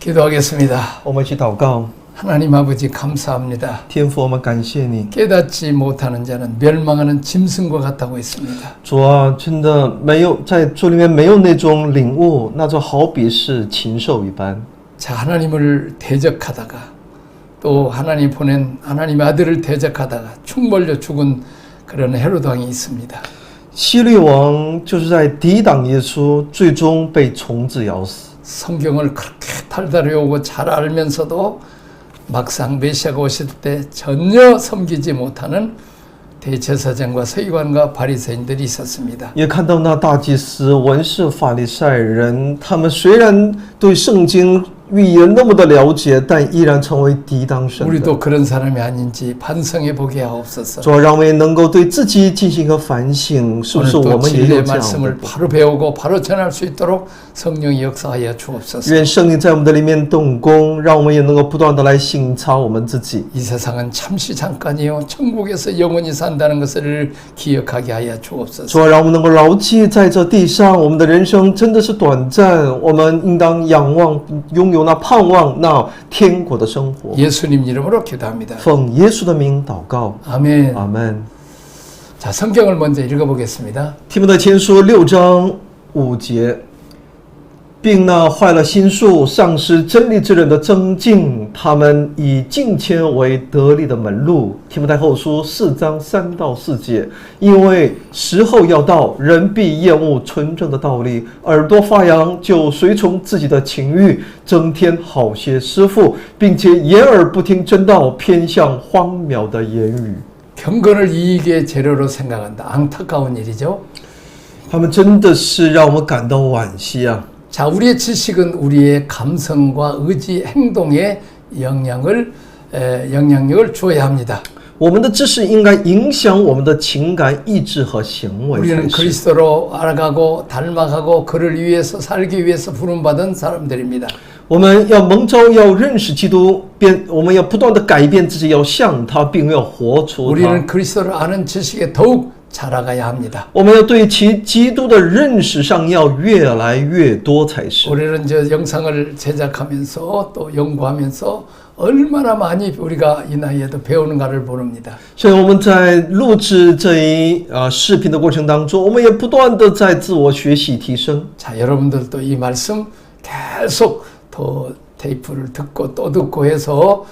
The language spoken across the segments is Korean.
기도하겠습니다. 我们一起祷告。 하나님 아버지 감사합니다. 天父，我们感谢你。 깨닫지 못하는 자는 멸망하는 짐승과 같다고 했습니다. 主啊，真的没有在主里面没有那种领悟，那就好比是禽兽一般。 자, 하나님을 대적하다가 또 하나님 보낸 하나님의 아들을 대적하다가 총 벌려 죽은 그런 헤롯 왕이 있습니다. 希律王就是在抵挡耶稣，最终被虫子咬死。 성경을 그렇게 달달 외우고 잘 알면서도 막상 메시아가 오실 때 전혀 섬기지 못하는 대제사장과 서기관과 바리새인들이 있었습니다. 也看到那大祭司、文士、法利赛人，他们虽然对圣经预言那么的了解，但依然成为抵挡神的。 우리도 그런 사람이 아닌지 반성해 보게 하옵소서. 主啊，让我们也能够对自己进行一个反省，是不是我 오늘도 们也有 진리의 这样的 말씀을 ？ 바로 배우고 바로 전할 수 있도록 성령이 역사하여 주옵소서. 愿圣灵在我们的里面动工，让我们也能够不断的来省察我们自己。 이 세상은 잠시 잠깐이요 천국에서 영원히 산다는 것을 기억하게 하여 主 주옵소서. 啊，让我们能够牢记，在这地上，我们的人生真的是短暂，我们应当仰望，拥有那盼望，那天国的生活。 예수님 이름으로 기도합니다. 奉耶稣的名祷告， 아멘. 阿门。 자, 성경을 먼저 읽어보겠습니다. 提摩太前书6章5节，并那坏了心术、丧失真理之人的增进，他们以敬虔为得力的门路。提摩太后书4章3到4节，因为时候要到，人必厌恶纯正的道理，耳朵发痒，就随从自己的情欲，增添好些师傅，并且掩耳不听真道，偏向荒谬的言语。 경건을 이익의 재료로 생각한다. 안타까운 일이죠. 他们真的是让我们感到惋惜啊！ 자, 우리의 지식은 우리의 감성과 의지, 행동에 영향력을 주어야 합니다. 我们的知识应该影响我们的情感、意志和行为 우리는 才是。 그리스도로 알아가고 닮아가고 그를 위해서 살기 위해서 부름받은 사람들입니다. 我们要蒙召，要认识基督，我们要不断的改变自己，要像他，并要活出他。 우리는 그리스도를 아는 지식에 더욱 자라가야 합니다. 我们要对其基督的认识上要越来越多才是。 우리는 저 영상을 제작하면서 또 연구하면서 얼마나 많이 우리가 이 나이에도 배우는가를 모릅니다. 所以我们在录制这一视频的过程当中，我们也不断的在自我学习提升。 자, 여러분들도 이 말씀 계속 더 테이프를 듣고 또 듣고 해서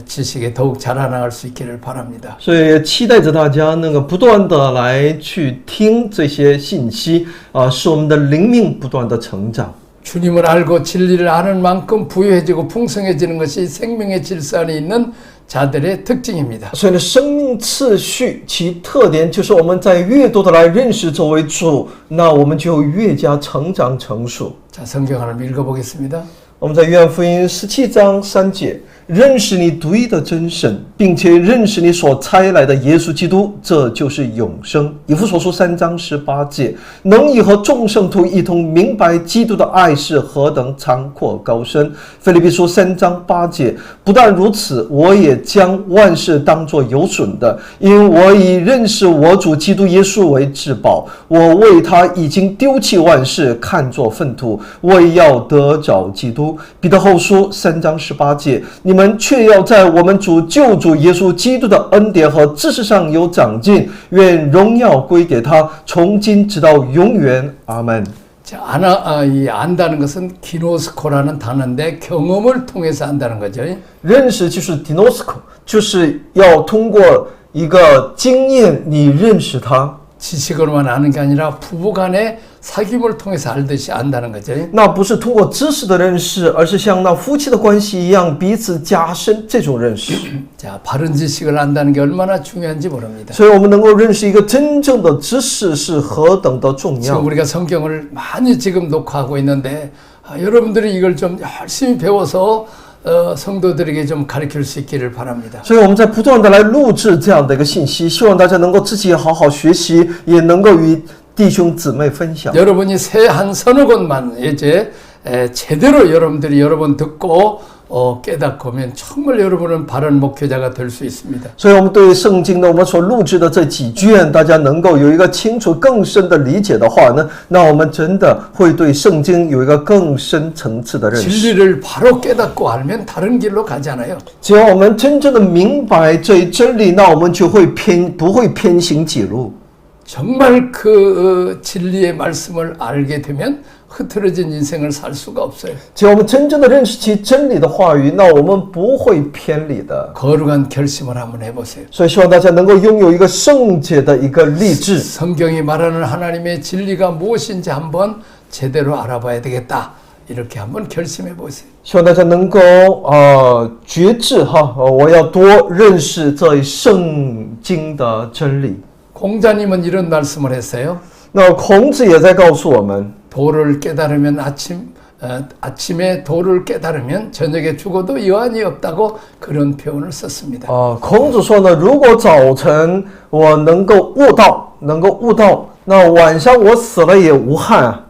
지식에 더욱 자라나갈 수 있기를 바랍니다. 所以也期待着大家能够不断的来去听这些信息，使我们的灵命不断的成长。 주님을 알고 진리를 아는 만큼 부유해지고 풍성해지는 것이 생명의 질서 안에 있는 자들의 특징입니다. 所以呢，生命次序其特点就是我们在越多的来认识这位主，那我们就越加成长成熟。 자, 성경 하나 읽어보겠습니다. 我们在约翰福音17章3节，认识你独一的真神，并且认识你所差来的耶稣基督，这就是永生。以弗所书3章18节，能以和众圣徒一同明白基督的爱是何等长阔高深。腓立比书3章8节，不但如此，我也将万事当作有损的，因我以认识我主基督耶稣为至宝。我为他已经丢弃万事，看作粪土，为要得着基督。彼得后书3章18节，你们却要在我们主救主耶稣基督的恩典和知识上有长进，愿荣耀归给他，从今直到永远。阿门。 자, 안다는 것은 기노스코라는 단어인데 경험을 통해서 안다는 거죠. 认识就是 dinosco， 就是要通过一个经验，你认识他。 지식으로만 아는 게 아니라 부부간의 사귐을 통해서 알듯이 안다는 거죠. 那不是通过知识的认识，而是像那夫妻的关系一样，彼此加深这种认识。 자, 바른 지식을 안다는 게 얼마나 중요한지 모릅니다. 所以我们能够认识一个真正的知识是何等的重 지금 要。 우리가 성경을 많이 지금 녹화하고 있는데 여러분들이 이걸 좀 열심히 배워서 성도들에게 좀 가르칠 수 있기를 바랍니다. 所以我们在不断的来录制这样的一个信息，希望大家能够自己好好学习，也能够与弟兄姊妹分享。 여러분이 새 한 서너 권만 이제 제대로 여러분들이 여러 번 듣고 깨닫고 하면 정말 여러분은 바른 목회자가 될 수 있습니다. 所以我们对圣经呢，我们所录制的这几卷，大家能够有一个清楚、更深的理解的话呢，那我们真的会对圣经有一个更深层次的认识。 진리를 바로 깨닫고 알면 다른 길로 가잖아요. 只要我们真正的明白这一真理，那我们就会不会偏行己路。 정말 그 진리의 말씀을 알게 되면 흐트러진 인생을 살 수가 없어요. 只要我们真正的认识起真理的话语，那我们不会偏离的。 거룩한 결심을 한번 해보세요. 所以希望大家能够拥有一个圣洁的一个立志。 성경이 말하는 하나님의 진리가 무엇인지 한번 제대로 알아봐야 되겠다. 이렇게 한번 결심해 보세요. 希望大家能够觉志哈，我要多认识这圣经的真理。 공자님은 이런 말씀을 했어요. 那孔子也在告诉我们， 도를 깨달으면 아침에 도를 깨달으면 저녁에 죽어도 여한이 없다고 그런 표현을 썼습니다. 孔子说呢，如果早晨我能够悟道，那晚上我死了也无憾啊。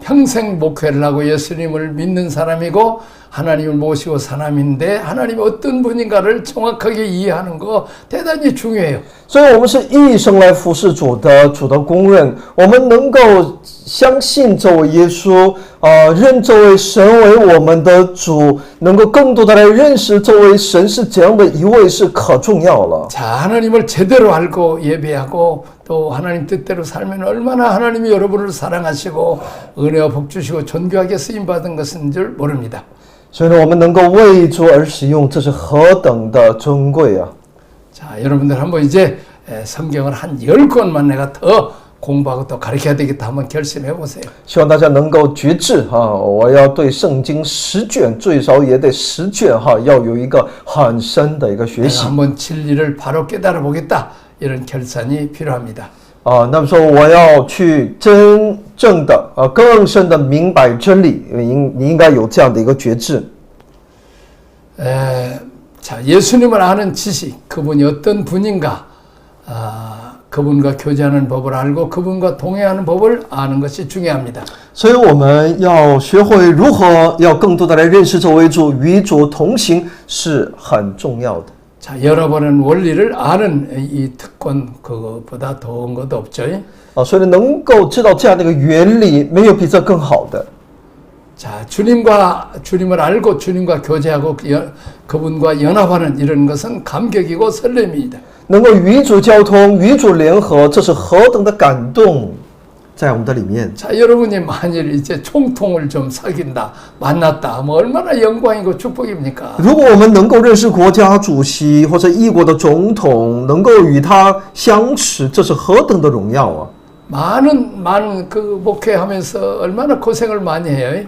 평생 목회를 하고 예수님을 믿는 사람이고 하나님을 모시고 사람인데 하나님이 어떤 분인가를 정확하게 이해하는 거 대단히 중요해요. 所以我们是一生来服侍主的工人，我们能够相信这位耶稣，认这位神为我们的主，能够更多的来认识这位神是怎样的一位，是可重要了。 자, 하나님을 제대로 알고 예배하고 또 하나님 뜻대로 살면 얼마나 하나님이 여러분을 사랑하시고 은혜와 복 주시고 존귀하게 쓰임 받은 것인 줄 모릅니다. 所以呢，我们能够为主而使用，这是何等的珍贵啊！ 자, 여러분들 한번 이제 성경을 한 10권만 내가 더 공부하고 또 가르쳐야 되겠다 한번 결심해 보세요. 希望大家能够觉志哈，我要对圣经10卷，最少也得10卷哈，要有一个很深的一个学 내가 习。 한번 진리를 바로 깨달아 보겠다. 이런 결단이 필요합니다. 那么说我要去真正的更深的明白真理，你应该有这样的一个觉志。 자, 예수님을 아는 지식, 그분이 어떤 분인가, 그분과 교제하는 법을 알고 그분과 동행하는 법을 아는 것이 중요합니다. 所以我们要学会如何要更多的来认识这位主，与主同行是很重要的。 자, 여러분은 원리를 아는 이 특권 그거보다 더운 것도 없죠. 所以能够知道这样的一个原理，没有比这更好的。 자, 주님을 알고 주님과 교제하고 그분과 연합하는 이런 것은 감격이고 설렘입니다. 能够与主交通，与主联合，这是何等的感动，在我们的里面。 자, 여러분이 만일 이제 총통을 좀 사귄다, 만났다, 뭐 얼마나 영광이고 축복입니까? 如果我们能够认识国家主席或者一国的总统，能够与他相识，这是何等的荣耀啊！ 많은 그 목회하면서 얼마나 고생을 많이 해요.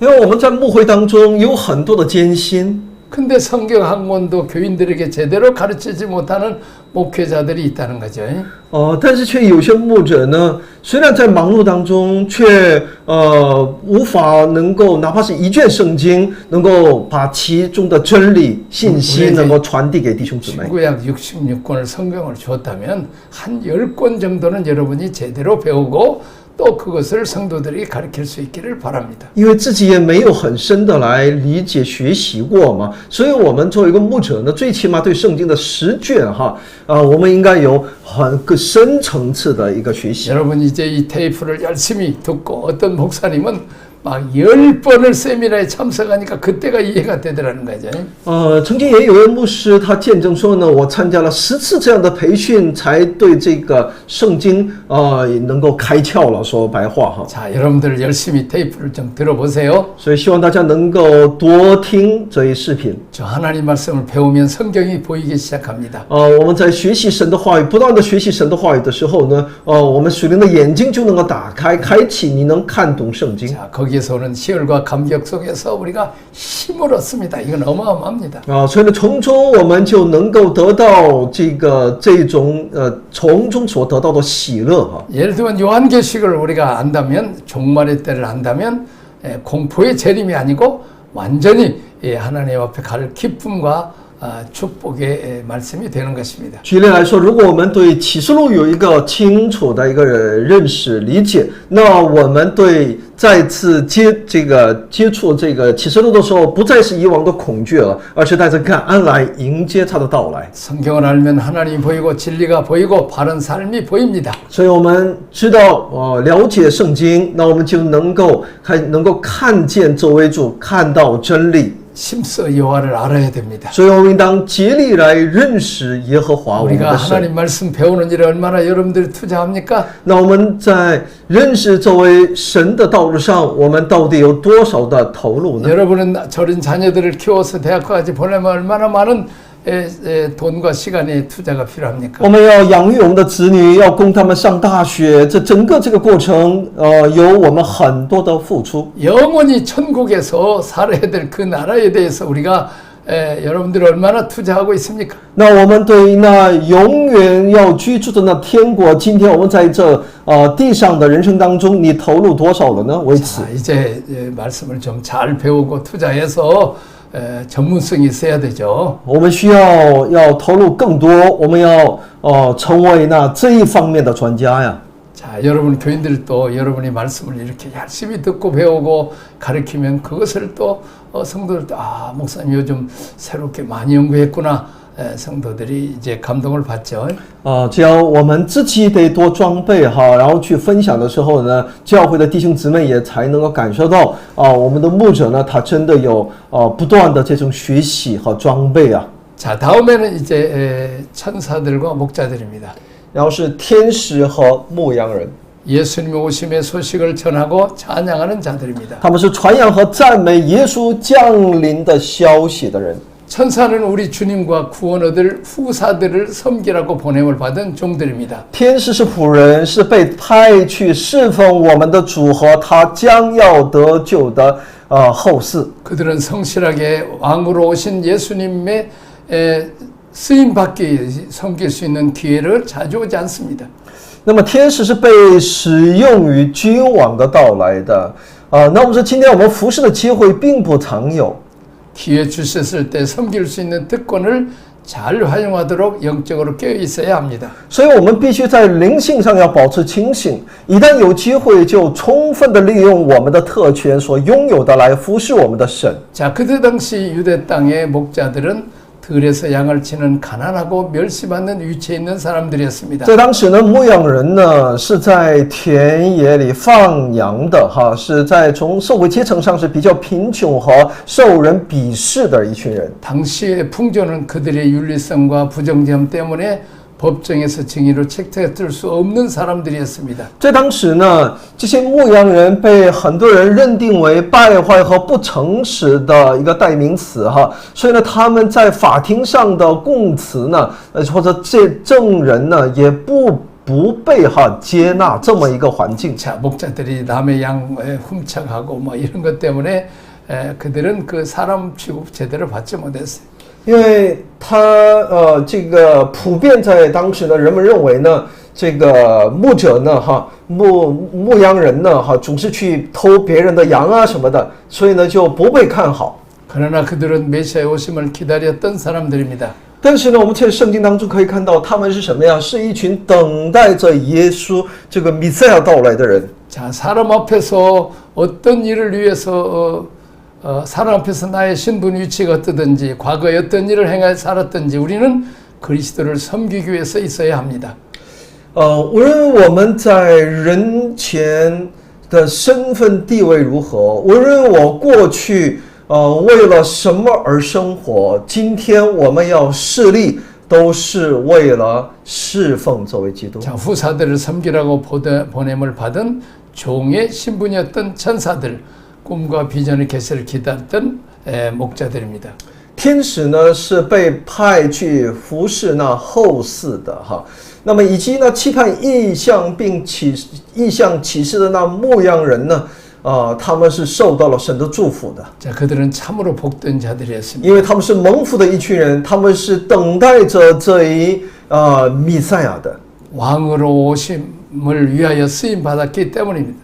因为我们在牧会当中有很多的艰辛， 근데 성경 학문도 교인들에게 제대로 가르치지 못하는 목회자들이 있다는 거죠. 但是却有些牧者呢，虽然在忙碌当中，却无法能够哪怕是一卷圣经，能够把其中的真理信息能够传递给弟兄姊妹。 신구약 66권을 성경을 줬다면 한 10권 정도는 여러분이 제대로 배우고 또 그것을 성도들이 가르칠 수 있기를 바랍니다. 因为自己也没有很深的来理解学习过嘛，所以我们作为一个牧者呢，最起码对圣经的10卷哈，我们应该有很深层次的一个学习。 여러분 이제 이 테이프를 열심히 듣고 어떤 목사님은 막 10번을 세미나에 참석하니까 그때가 이해가 되더라는 거죠. 曾经也有位牧师他见证说呢，我参加了10次这样的培训，才对这个圣经能够开窍了。说白话哈。 자, 여러분들 열심히 테이프를 좀 들어보세요. 所以希望大家能够多听这一视频。 저 하나님 말씀을 배우면 성경이 보이기 시작합니다. 我们在学习神的话语，不断的学习神的话语的时候呢，我们属灵的眼睛就能够打开、开启，你能看懂圣经。 자, 거기에서 오는 희열과 감격 속에서 우리가 힘을 얻습니다. 이건 어마어마합니다. 所以呢，从中我们就能够得到这种从中所得到的喜乐哈。 예를 들면 요한계시록을 우리가 안다면 종말의 때를 안다면 공포의 재림이 아니고 완전히 하나님 앞에 갈 기쁨과 축복의 말씀이 되는 것입니다. 举例来说，如果我们对启示录有一个清楚的一个认识理解，那我们对再次接触这个启示录的时候，不再是以往的恐惧了，而是带着感恩来迎接他的到来。 성경을 알면 하나님이 보이고 진리가 보이고 바른 삶이 보입니다. 所以我们知道了解圣经，那我们就能够看见作为主，看到真理。 심서 여호와를 알아야 됩니다. 所以我们应当竭力来认识耶和华我们 우리가 的神。 하나님 말씀 배우는 일에 얼마나 여러분들이 투자합니까? 那我们在认识作为神的道路上，我们到底有多少的投入呢？ 여러분은 저린 자녀들을 키워서 대학까지 보내면 얼마나 많은 돈과 시간의 투자가 필요합니까? 我们要养育我们的子女，要供他们上大学，整个这个过程，有我们很多的付出。 영원히 천국에서 살아야 될 그 나라에 대해서 우리가 여러분들이 얼마나 투자하고 있습니까? 那我们对那永远要居住的那天国，今天我们在这地上的人生当中，你投入多少了呢？为此， 자, 이제 말씀을 좀 잘 배우고 투자해서 전문성이 있어야 되죠. 我们需要投入更多，我们要成为那这一方面的专家呀。 자, 여러분 교인들도 여러분이 말씀을 이렇게 열심히 듣고 배우고 가르치면 그것을 또 성도들도 목사님 요즘 새롭게 많이 연구했구나. 성도들이 이제 감동을 받죠. 只要我们自己得多装备哈，然后去分享的时候呢，教会的弟兄姊妹也才能够感受到我们的牧者呢，他真的有不断的这种学习和装备啊。 자, 다음에는 이제 천사들과 목자들입니다. 然后是天使和牧羊人， 예수님 오심의 소식을 전하고 찬양하는 자들입니다. 他们是传扬和赞美耶稣降临的消息的人。 천사는 우리 주님과 구원 얻을 후사들을 섬기라고 보냄을 받은 종들입니다. 天使是仆人，是被派去侍奉我们的主和他将要得救的后嗣。 그들은 성실하게 왕으로 오신 예수님의 쓰임 받기 섬길 수 있는 기회를 자주 오지 않습니다. 那么天使是被使用于君王的到来的那我们说今天我们服侍的机会并不常有。 기회 주셨을 때 섬길 수 있는 특권을 잘 활용하도록 영적으로 깨어 있어야 합니다. 所以我们必须在灵性上要保持清醒，一旦有机会就充分的利用我们的特权所拥有的来服侍我们的神。 자, 그때 당시 유대 땅의 목자들은 들에서 양을 치는 가난하고 멸시받는 위치에 있는 사람들이었습니다. 在当时呢，牧羊人呢是在田野里放羊的哈，是在从社会阶层上是比较贫穷和受人鄙视的一群人。 당시의 풍조는 그들의 윤리성과 부정점 때문에 법정에서 증인으로 책잡을 수 없는 사람들이었습니다. 在当时呢，这些牧羊人被很多人认定为败坏和不诚实的一个代名词哈，所以呢，他们在法庭上的供词呢，或者这证人呢，也不被接纳这么一个环境。 자, 목자들이 남의 양 훔쳐가고 뭐 이런 것 때문에 그들은 그 사람 취급 제대로 받지 못했어요. 因为这个普遍在当时呢，人们认为呢，这个牧者呢，牧羊人呢，总是去偷别人的羊啊什么的，所以呢就不被看好。 그러나 그들은 메시아의 오심을 기다렸던 사람들입니다. 但是呢，我们在圣经当中可以看到，他们是什么呀？是一群等待着耶稣这个弥赛亚到来的人。 자, 사람 앞에서 어떤 일을 위해서 사람 앞에서 나의 신분 위치가 어떠든지 과거에 어떤 일을 행하여 살았든지 우리는 그리스도를 섬기기 위해서 있어야 합니다. 无论我们在人前的身份地位如何，无论我过去为了什么而生活，今天我们要侍立，都是为了侍奉作为基督。 자, 후사들을 섬기라고 보냄을 받은 종의 신분이었던 천사들, 꿈과 비전의 계시를 기다렸던 목자들입니다. 天使呢是被派去服侍那后嗣的哈，那么以及呢期盼异象并异象启示的那牧羊人呢，他们是受到了神的祝福的。 자, 그들은 참으로 복된 자들이었습니다. 因为他们是蒙福的一群人，他们是等待着这一弥赛亚的。 왕으로 오심을 위하여 쓰임 받았기 때문입니다.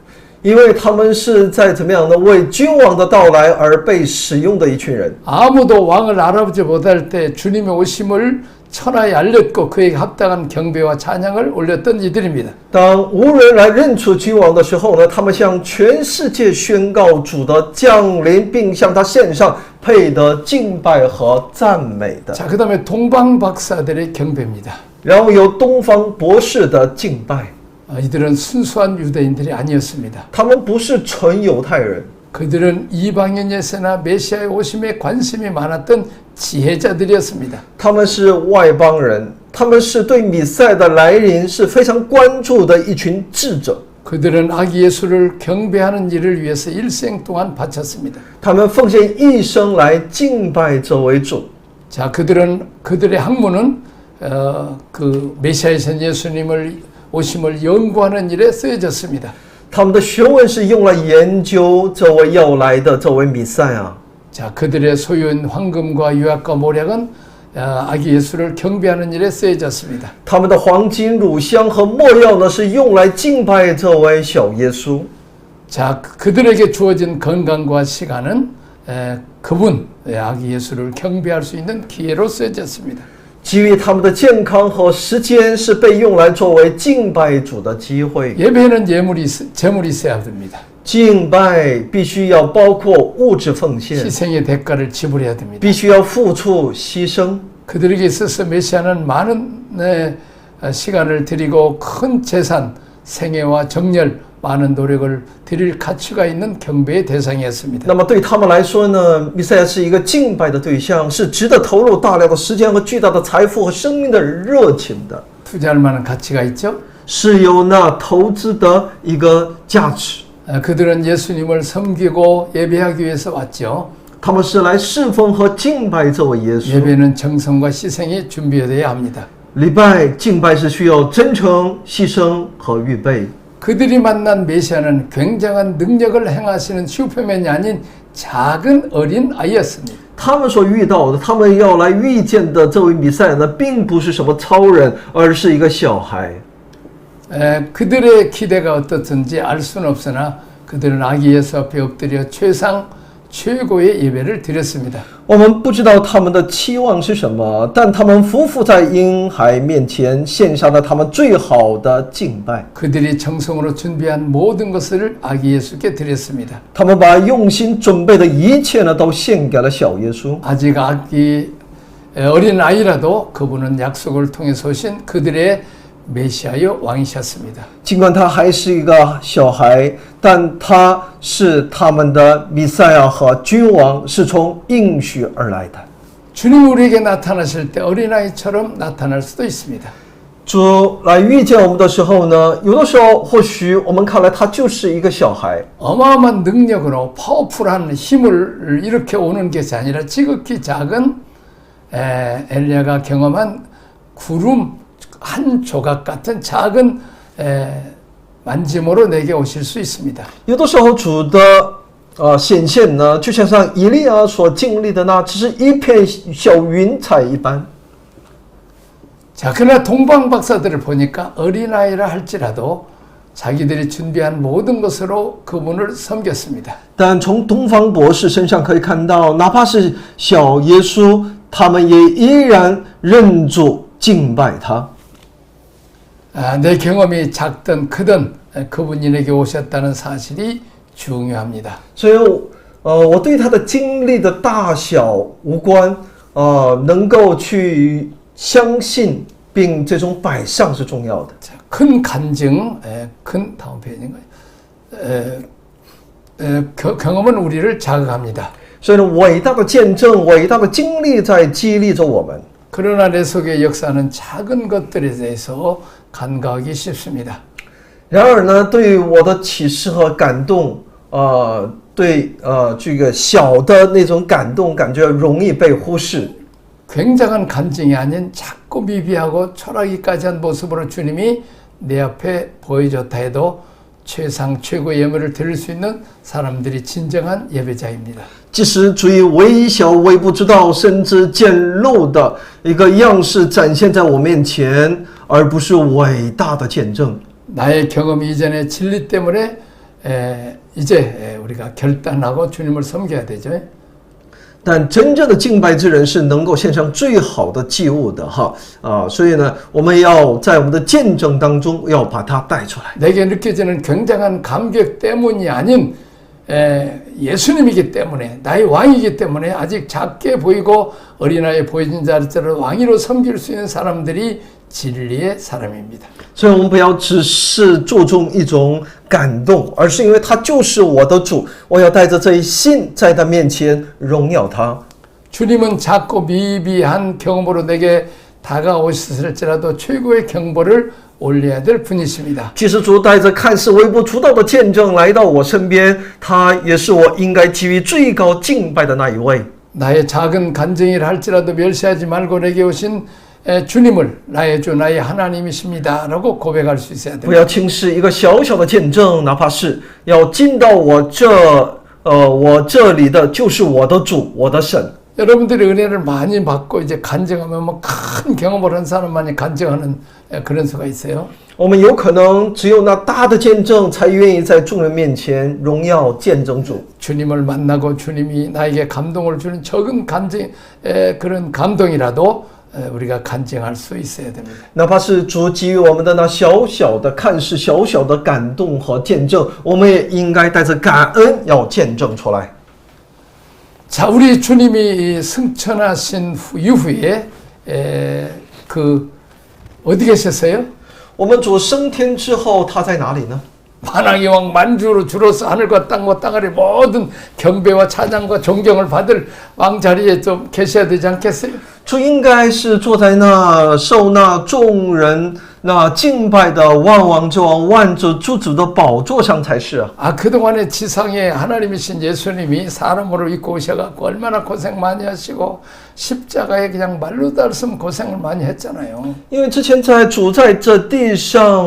因为他们是在怎么样呢？为君王的到来而被使用的一群人。 아무도 왕을 알아보지 못할 때 주님의 오심을 천하에 알렸고 그에게 합당한 경배와 찬양을 올렸던 이들입니다. 当无人来认出君王的时候呢，他们向全世界宣告主的降临，并向他献上配得敬拜和赞美的。 자, 그 다음에 동방박사들의 경배입니다. 然后有东方博士的敬拜， 이들은 순수한 유대인들이 아니었습니다. 他们不是纯犹太人， 그들은 이방인 예세나 메시아의 오심에 관심이 많았던 지혜자들이었습니다. 他们是外邦人，他们是对弥赛的来临是非常关注的一群智者。 그들은 아기 예수를 경배하는 일을 위해서 일생 동안 바쳤습니다. 他们奉献一生来敬拜这位主。 자, 그들의 학문은 그 메시아이신 예수님을 오심을 연구하는 일에 쓰여졌습니다. 他们的学问是用来研究这位要来的这位弥赛亚。 자, 그들의 소유인 황금과 유약과 모략은 아기 예수를 경배하는 일에 쓰여졌습니다. 他们的黄金、乳香和没药呢，是用来敬拜这位小耶稣。 자, 그들에게 주어진 건강과 시간은 그분 아기 예수를 경배할 수 있는 기회로 쓰여졌습니다. 基于他们的健康和时间，是被用来作为敬拜主的机会。 예배는 재물이 있어야 됩니다. 敬拜必须要包括物质奉献， 희생의 대가를 지불해야 됩니다. 必须要付出牺牲。 그들에게 있어서 메시아는 많은 시간을 드리고 큰 재산, 생애와 정열, 많은 노력을 드릴 가치가 있는 경배의 대상이었습니다. 那么对他们来说呢，弥赛亚是一个敬拜的对象，是值得投入大量的时间和巨大的财富和生命的热情的， 투자할 만한 가치가 있죠. 是有那投资的一个价值。 그들은 예수님을 섬기고 예배하기 위해서 왔죠. 他们是来侍奉和敬拜这位耶稣。 예배는 정성과 희생이 준비되어야 합니다. 礼拜敬拜是需要真诚、牺牲和预备。 그들이 만난 메시아는 굉장한 능력을 행하시는 슈퍼맨이 아닌 작은 어린 아이였습니다. 他们所遇到的，他们要来遇见的这位弥赛亚呢，并不是什么超人，而是一个小孩。 그들의 기대가 어떻든지 알 수는 없으나 그들은 아기 예수 앞에 엎드려 최고의 예배를 드렸습니다. 我们不知道他们的期望是什么，但他们匍匐在婴孩面前，献上了他们最好的敬拜。 그들이 정성으로 준비한 모든 것을 아기 예수께 드렸습니다. 他们把用心准备的一切呢，都献给了小耶稣。 아직 어린 아이라도 그분은 약속을 통해서 오신 그들의 메시아여 왕이셨습니다. 尽管他还是一个小孩，但他是他们的弥赛亚和君王，是从应许而来的。 주님 우리에게 나타나실 때 어린아이처럼 나타날 수도 있습니다. 主来遇见我们的时候呢，有的时候或许我们看来他就是一个小孩， 어마어마한 능력으로 파워풀한 힘을 일으켜 오는 것이 아니라 지극히 작은 엘리야가 경험한 구름 한 조각 같은 작은 만짐으로 내게 오실 수 있습니다. 有的时候主的显现呢，就像以利亚所经历的那，只是一片小云彩一般。 자, 그러나 동방 박사들을 보니까 어린아이라 할지라도 자기들이 준비한 모든 것으로 그분을 섬겼습니다. 但从东方博士身上可以看到，哪怕是小耶稣，他们也依然认主敬拜他。 내 경험이 작든 크든 그분이 내게 오셨다는 사실이 중요합니다. 所以，我对他的经历的大小无关，能够去相信并最终摆上是重要的。 자, 큰 간증, 큰 다음 페이지인가요? 경험은 우리를 자극합니다. 所以呢，伟大的见证、伟大的经历在激励着我们。 그러나 내 속에 역사하는 작은 것들에 대해서 간과하기 쉽습니다. 然而呢，对我的启示和感动，对这个小的那种感动，感觉容易被忽视。 굉장한 간증이 아닌 작고 미비하고 초라하기까지 한 모습으로 주님이 내 앞에 보여줬다 해도 최상 최고의 예물을 드릴 수 있는 사람들이 진정한 예배자입니다. 即使主以微小、微不知道，甚至简陋的一个样式展现在我面前，而不是伟大的见证。 나의 경험이 이전에 진리 때문에 이제 우리가 결단하고 주님을 섬겨야 되죠. 但真正的敬拜之人是能够献上最好的祭物的哈所以呢，我们要在我们的见证当中要把它带出来。 내게 느껴지는 굉장한 감격 때문이 아닌 예수님이기 때문에 나의 왕이기 때문에 아직 작게 보이고 어린아이 보이는 자리처럼 왕위로 섬길 수 있는 사람들이 진리의 사람입니다. 所以我们不要只是注重一种感动，而是因为他就是我的主，我要带着这一信在他面前荣耀他。 주님은 작고 미비한 경험으로 내게 다가오셨을지라도 최고의 경보를 올려야 될 분이십니다. 即使主带着看似微不足道的见证来到我身边，他也是我应该给予最高敬拜的那一位。 나의 작은 간증이라 할지라도 멸시하지 말고 내게 오신 주님을 나의 주 나의 하나님이십니다 라고 고백할 수 있어야 不要 됩니다. 轻视一个小小的见证，哪怕是要进到我这里的就是我的主，我的神。 여러분들이 은혜를 많이 받고 이제 간증하면 뭐 큰 경험을 한 사람만이 간증하는 그런 수가 있어요. 我们有可能只有那大的见证，才愿意在众人面前荣耀见证主。 주님을 만나고 주님이 나에게 감동을 주는 적은 간증 그런 감동이라도 우리가 간증할 수 있어야 됩니다. 哪怕是主给予我们的那小小的看似小小的感动和见证，我们也应该带着感恩要见证出来。 자, 우리 주님이 승천하신 이후에 어디 계셨어요? 我们主升天之后，他在哪里呢？ 만왕의 왕 만주로 주로서 하늘과 땅과 땅아래 모든 경배와 찬양과 존경을 받을 왕 자리에 좀 계셔야 되지 않겠어요? 主应该是坐在那受那众人那敬拜的万王之王、万主之主的宝座上才是啊。 아, 그동안에 지상에 하나님이신 예수님이 사람으로 입고 오셔갖고 얼마나 고생 많이 하시고 십자가에 그냥 말로 달았으면 고생을 많이 했잖아요. 因为之前在主在这地上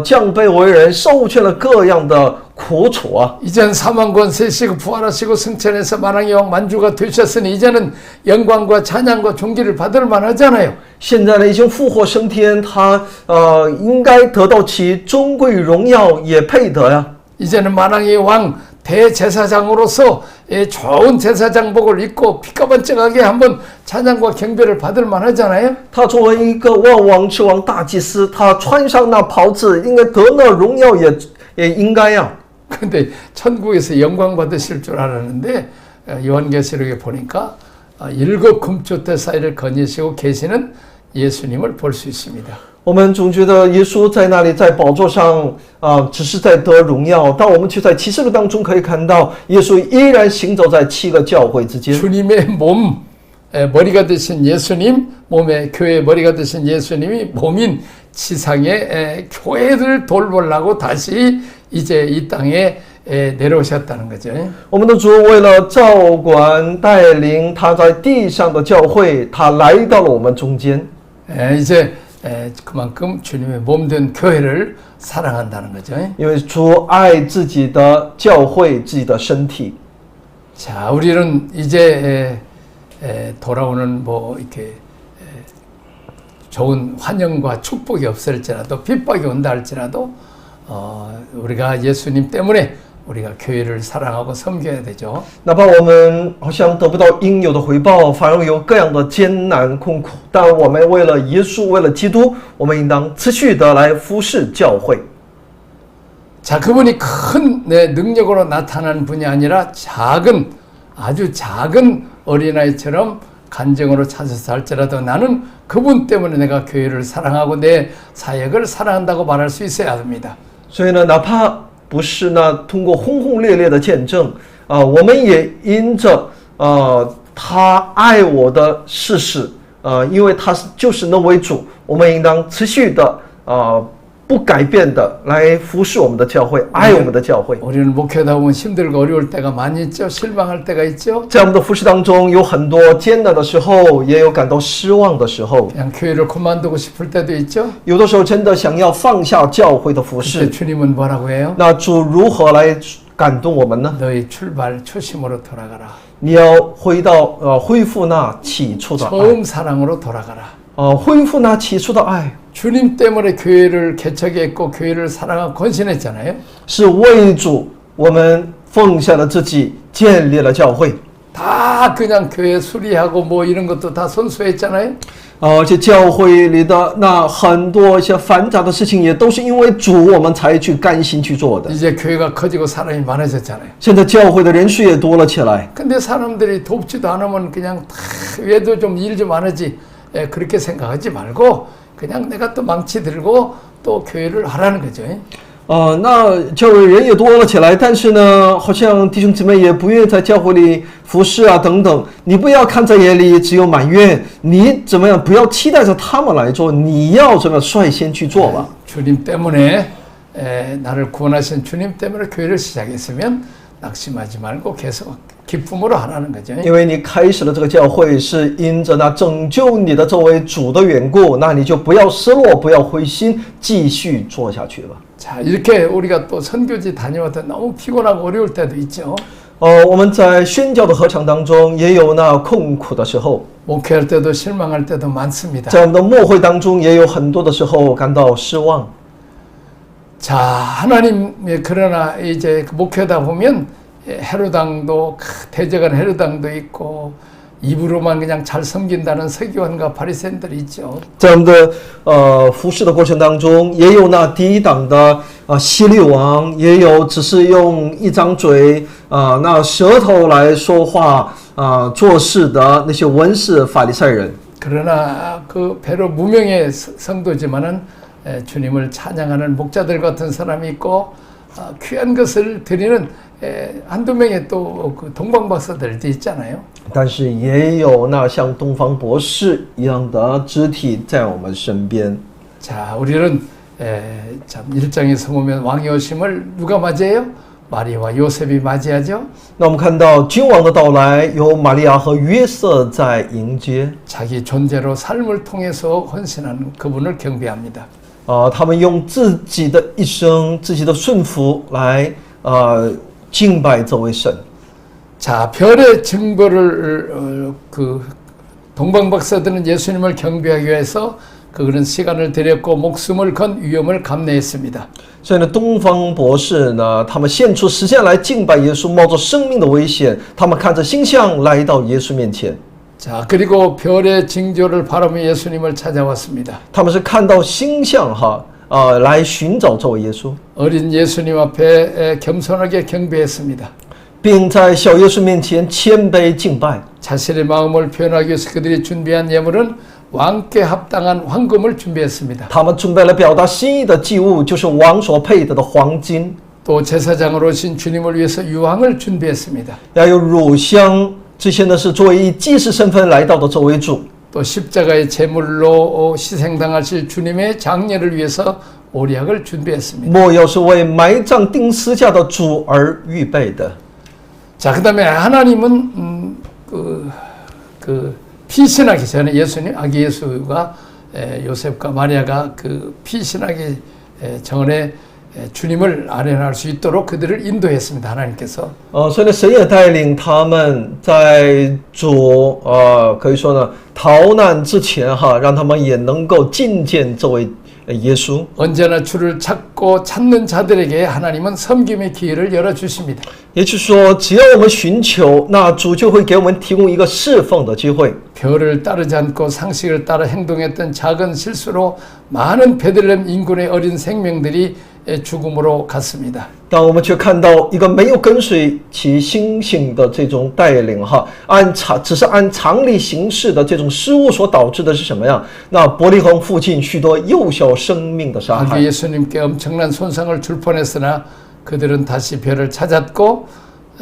降卑为人，受尽了各样的苦楚啊。 이젠 사망권 세시고 부활하시고 승천해서 만왕의 왕 만주가 되셨으니 이제는 영광과 찬양과 존귀를 받을 만하잖아요. 现在呢，已经复活升天，他应该得到其尊贵荣耀，也配得呀。 이제는 만왕의 왕 대제사장으로서 좋은 제사장복을 입고 피가번쩍하게 한번 찬양과 경배를 받을 만하잖아요. 他作为一个万王之王大祭司，他穿上那袍子，应该得那荣耀也应该呀。 근데 천국에서 영광 받으실 줄 알았는데 요한계시록에 보니까 7 금초대 사이를 거니시고 계시는 예수님을 볼 수 있습니다. 我们总觉得耶稣在那里在宝座上只是在得荣耀，但我们却在启示录当中可以看到，耶稣依然行走在7个教会之间。 주님의 몸 머리가 되신 예수님, 몸의 교회 머리가 되신 예수님이 몸인 지상의 교회를 돌보려고 다시 이제 이 땅에 내려오셨다는 거죠. 我们的主为了照管带领他在地上的教会，他来到了我们中间。 이제 그만큼 주님의 몸된 교회를 사랑한다는 거죠. 因为主爱自己的教会，自己的身体。 자, 우리는 이제 돌아오는 뭐 이렇게 좋은 환영과 축복이 없을지라도 핍박이 온다 할지라도 우리가 예수님 때문에 우리가 교회를 사랑하고 섬겨야 되죠. 哪怕我们好像得不到应有的回报，反而有各样的艰难困苦，但我们为了耶稣，为了基督，我们应当持续的来服侍教会。 자, 그분이 큰 능력으로 나타난 분이 아니라 아주 작은 어린아이처럼 간증으로 찾아서 할지라도 나는 그분 때문에 내가 교회를 사랑하고 내 사역을 사랑한다고 말할 수 있어야 합니다. 所以呢，哪怕不是那通过轰轰烈烈的见证我们也因着他爱我的事实因为他就是那位主，我们应当持续的不改变的来服侍我们的教会，爱我们的教会。 우리는 목회하다 보면 힘들고 어려울 때가 많이 있죠. 실망할 때가 있죠. 在我们的服侍当中，有很多艰难的时候，也有感到失望的时候。 그냥 교회를 그만두고 싶을 때도 있죠. 有的时候真的想要放下教会的服 그때 侍， 주님은 뭐라고 해요? 那主如何来感动我们呢？ 너희 출발 초심으로 돌아가라. 你要恢复那起初的爱， 처음 사랑으로 돌아가라. 恢复那起初的爱， 주님 때문에 교회를 개척했고 교회를 사랑하고 헌신했잖아요. 是为主我们奉献了自己，建立了教会。 다 그냥 교회 수리하고 뭐 이런 것도 다 선수했잖아요. 而且教会里的那很多一些繁杂的事情，也都是因为主我们才去甘心去做的。 이제 교회가 커지고 사람이 많아졌잖아요. 现在教会的人数也多了起来， 근데 사람들이 돕지도 않으면 그냥 다 왜도 좀 일 좀 안 하지 그렇게 생각하지 말고 그냥 내가 또 망치 들고 또 교회를 하라는 거죠. 那教会人也多了起来，但是呢，好像弟兄姊妹也不愿意在教会里服侍啊等等。你不要看在眼里，只有埋怨，你怎么样？不要期待着他们来做，你要怎么样率先去做吧。 주님 때문에 나를 구원하신 주님 때문에 교회를 시작했으면 낙심하지 말고 계속 기쁨으로 하라는 거죠. 因为你开始了这个教会，是因着那拯救你的这位主的缘故，那你就不要失落，不要灰心，继续做下去吧。 자, 이렇게 우리가 또 선교지 다녀와도 너무 피곤하고 어려울 때도 있죠. 我们在宣教的合场当中，也有那困苦的时候， 목회할 때도 실망할 때도 많습니다. 在我们的末会当中，也有很多的时候感到失望。 자, 하나님 그러나 이제 목회다 보면 헤로당도 대적한 헤로당도 있고 입으로만 그냥 잘 섬긴다는 서기관과 바리새인들이 있죠. 在我们的服侍的过程当中，也有那抵挡的希律王，也有只是用一张嘴那舌头来说话做事的那些文士法利赛人。 그러나 그 배로 무명의 성도지만은 주님을 찬양하는 목자들 같은 사람이 있고 귀한 것을 드리는 한두 명의 또 그 동방박사들도 있잖아요. 但是也有那像东方博士一样的肢体在我们身边。 자, 우리는 참 1장에서 보면 왕이 오심을 누가 맞이해요? 마리아와 요셉이 맞이하죠. 那我们看到君王的到来，有玛利亚和约瑟在迎接。 자기 존재로 삶을 통해서 헌신하는 그분을 경배합니다. 他们用自己的一生、自己的顺服来敬拜这位神。 자, 별의 증거를 그 동방박사들은 예수님을 경배하기 위해서 그런 시간을 들였고 목숨을 건 위험을 감내했습니다. 所以呢，东方博士呢，他们献出时间来敬拜耶稣，冒着生命的危险，他们看着星象来到耶稣面前。 자, 그리고 별의 징조를 바라며 예수님을 찾아왔습니다. 他们是看到星象来寻找这位耶稣， 어린 예수님 앞에 겸손하게 경배했습니다. 并在小耶稣面前谦卑敬拜。 자신의 마음을 표현하기 위해서 그들이 준비한 예물은 왕께 합당한 황금을 준비했습니다. 他们准备了表达心意的祭物，就是王所配得的黄金， 또 제사장으로 오신 주님을 위해서 유황을 준비했습니다. 要有乳香。这些呢是作为以祭司身份来到的这位主。 또 십자가의 제물로 희생당하실 주님의 장례를 위해서 오리약을 준비했습니다. 末要是为埋葬钉十架的主而预备的。 자, 그다음에 하나님은 피신하기 전에 예수님 아기 예수가 요셉과 마리아가 그 피신하기 전에 주님을 아련할 수 있도록 그들을 인도했습니다. 하나님께서. 所以呢，神也带领他们在主可以说呢逃难之前让他们也能够觐见这位耶稣。 언제나 주를 찾고 찾는 자들에게 하나님은 섬김의 기회를 열어 주십니다. 也就是说，只要我们寻求，那主就会给我们提供一个侍奉的机会。 별을 따르지 않고 상식을 따라 행동했던 작은 실수로 많은 베들레헴 인근의 어린 생명들이 죽음으로 갔습니다. 当我们却看到一个没有跟随其星星的这种带领只是按常理行事的这种失误所导致的是什么呀？那伯利恒附近许多幼小生命的杀害。 예수님께 엄청난 손상을 줄 뻔했으나 그들은 다시 별을 찾았고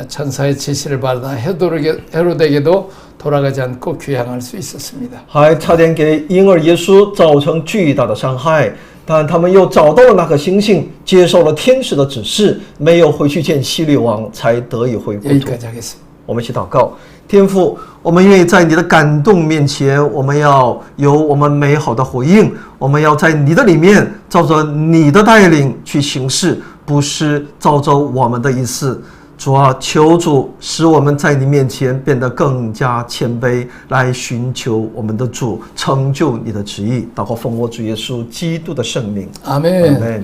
천사의 지시를 받아 헤로데에게도 돌아가지 않고 귀향할 수 있었습니다. 还差点给婴儿耶稣造成巨大的伤害，但他们又找到了那颗星星，接受了天使的指示，没有回去见希律王，才得以回国土。 여기까지 하겠습니다. 我们一起祷告，天父，我们愿意在你的感动面前，我们要有我们美好的回应，我们要在你的里面，照着你的带领去行事，不是照着我们的意思。主啊，求主使我们在你面前变得更加谦卑，来寻求我们的主，成就你的旨意。祷告奉我主耶稣基督的圣名， 아멘. 아멘.